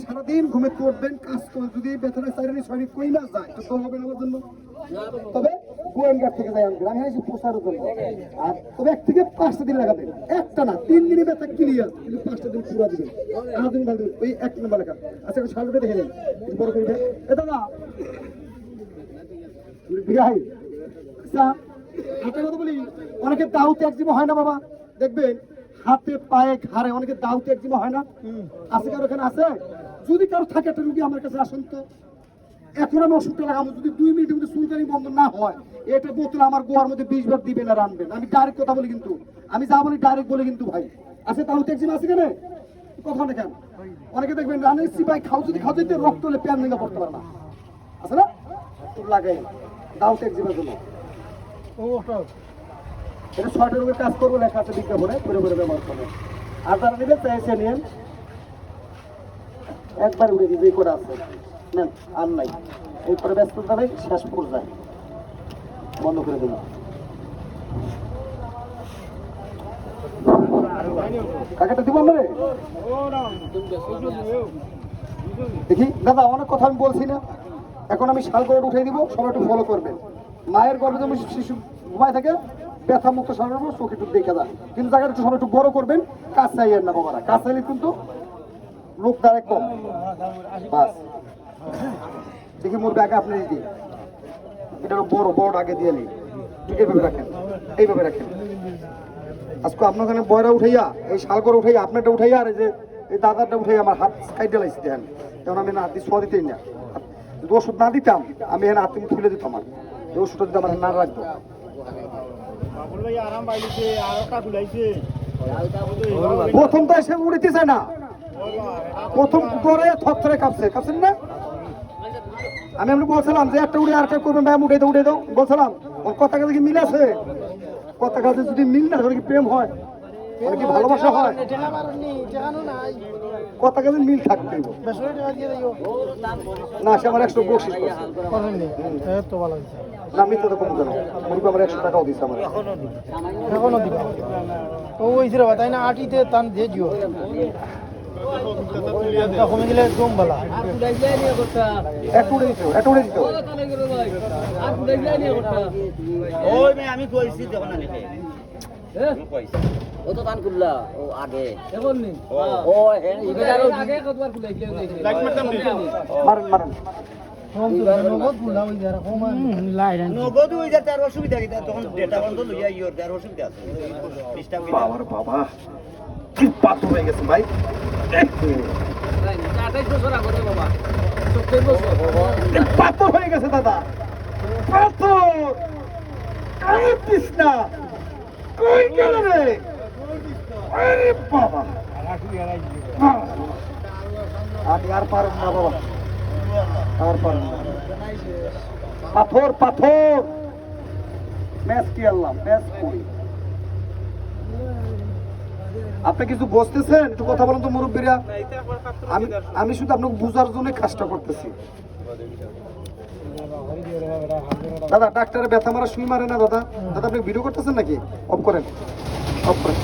সারাদিন ঘুমে করবেন কাজ করে যদি বেতনের চাইনি সরি কই না যায় তো হবে না আমার জন্য। তবে গোয়েন্দার থেকে যাই আমি এসে পোষার জন্য। আর তবে 1 থেকে 5টা দিন লাগাবেন, একটা না 3 দিনই বেতন ক্লিয়ার, কিন্তু 5টা দিন পুরো দিবেন। আর দিন ভালো ওই 1 নম্বর লেখা। আচ্ছা একটু সালটা দেখে নেন বড় করে এ দাদা ভাই। আচ্ছা একটা কথা বলি, অনেকে দাউতে একজিমা হয় না বাবা, দেখবেন হাতে পায়ে ঘাড়ে অনেকে দাউতে একজিমা হয় না, আছে কারো এখানে আছে? যদি কারো থাকে একটা রুগী আমার কাছে আসুন তো, এখন আমি ওষুধটা লাগাবো, যদি 2 মিনিটের মধ্যে চুলকানি বন্ধ না হয় এটা বোতল আমার গোয়ার মধ্যে 20 বার দিবেন আর আনবেন। আমি ডাইরেক্ট কথা বলি, কিন্তু আমি যা বলি ডাইরেক্ট বলি কিন্তু ভাই। আছে দাউতে একজিমা আছে কেন কথা না কেন? অনেকে দেখবেন রানের সিপাই খাও যদি খাও দিতে রক্ত হলে প্যান ভেঙে পড়তে পারে না, আছে না? লাগাই দাউতে একজিমার জন্য এটা 6টা রোগের কাজ করবো, লেখা আছে বিজ্ঞাপনে, করে করে ব্যবহার করবেন। আর যারা নেবেন চাইছে নিন, একবার উড়ে দিবে করে আছে নেন, আর নাই এই করে ব্যস্ততা নেই, শেষ পর্যায়ে বন্ধ করে দেবো। কাকাটা দিব আমরা দেখি দাদা, অনেক কথা আমি বলছি না, এখন আমি শাল করে উঠে দিব, সবাই একটু ফলো করবেন। মায়ের গর্ভে যেমন শিশু ঘুমায় থাকে, ব্যথা মুক্ত সারানো চোখ একটু দেখে দেন, কিন্তু জায়গাটা একটু সবাই একটু বড় করবেন, কাজ চাইয়ের না বাবারা, কাজ চাইলে কিন্তু লোক দ্বারা কম। বাস দেখি মোর ব্যাগে আপনি দিন, এটা বড় বড় আগে দিয়ে নিই, এইভাবে রাখেন, এইভাবে রাখেন। আজকে আপনার ওখানে বয়রা উঠাইয়া, এই শাল করে উঠাইয়া, আপনারটা উঠাইয়া, আর এই যে এই দাদারটা উঠাইয়া আমার হাত সাইড লাইছি দেন, কারণ আমি না হাত দিয়ে ছোঁয়া দিতেই না। যদি ওষুধ না দিতাম আমি এখানে হাত তুমি তুলে দিতাম, আর এই ওষুধটা যদি আমার না রাখবো। প্রথম তো এসে উড়িতে চায় না, প্রথম করে থরথরে কাঁপছেন না? আমি আপনি বলছিলাম যে একটা উড়ে আর একটা করবেন, ভাই উঠে দাও উঠে দাও বলছিলাম, ওর কথা কাছে কি মিল আছে? কথা কাছে যদি মিল না কি প্রেম হয়, কি ভালোবাসা হয়? কথা কাছে মিল থাকবে না। সে আমার 100 বকশিশ না, আমি তো কম জানো, আমার 100 টাকাও দিচ্ছে আমার এখনো দিবা ও ওইছিল তাই না? আটিতে টান দিয়ে দিও কমে গেলে একদম ভালো। আমি কইছি দেখো না ও তো দান করলা ও আগে এখন নি ও আগে কতবার খুলাইছে লাইক মারতাম নি মারন মারন নগদ হয়ে যায়, তার অসুবিধা কি? তখন ডেটা বন্ধ লইয়া ইয়োর তার অসুবিধা আছে। বাবার বাবা কি পাথর হয়ে গেছে ভাই, 28 বছর আগে বাবা 70 বছর পাথর হয়ে গেছে দাদা, পাথর। আরে কৃষ্ণা কই গেল রে? আরে বাবা আমি আর পারব না বাবা, আর পারব না। পাথর পাথর ম্যাচ কি আল্লাহ ম্যাচ করি। আপনি কিছু বসতেছেন, একটু কথা বলেন তো মুরব্বীরা। আমি শুধু আপনাকে বুঝার জন্য কাজটা করতেছি। দাদা ডাক্তারের ব্যথা মারা সুই মারে না দাদা? দাদা আপনি ভিডিও করতেছেন নাকি? অফ করেন, অফ করেন।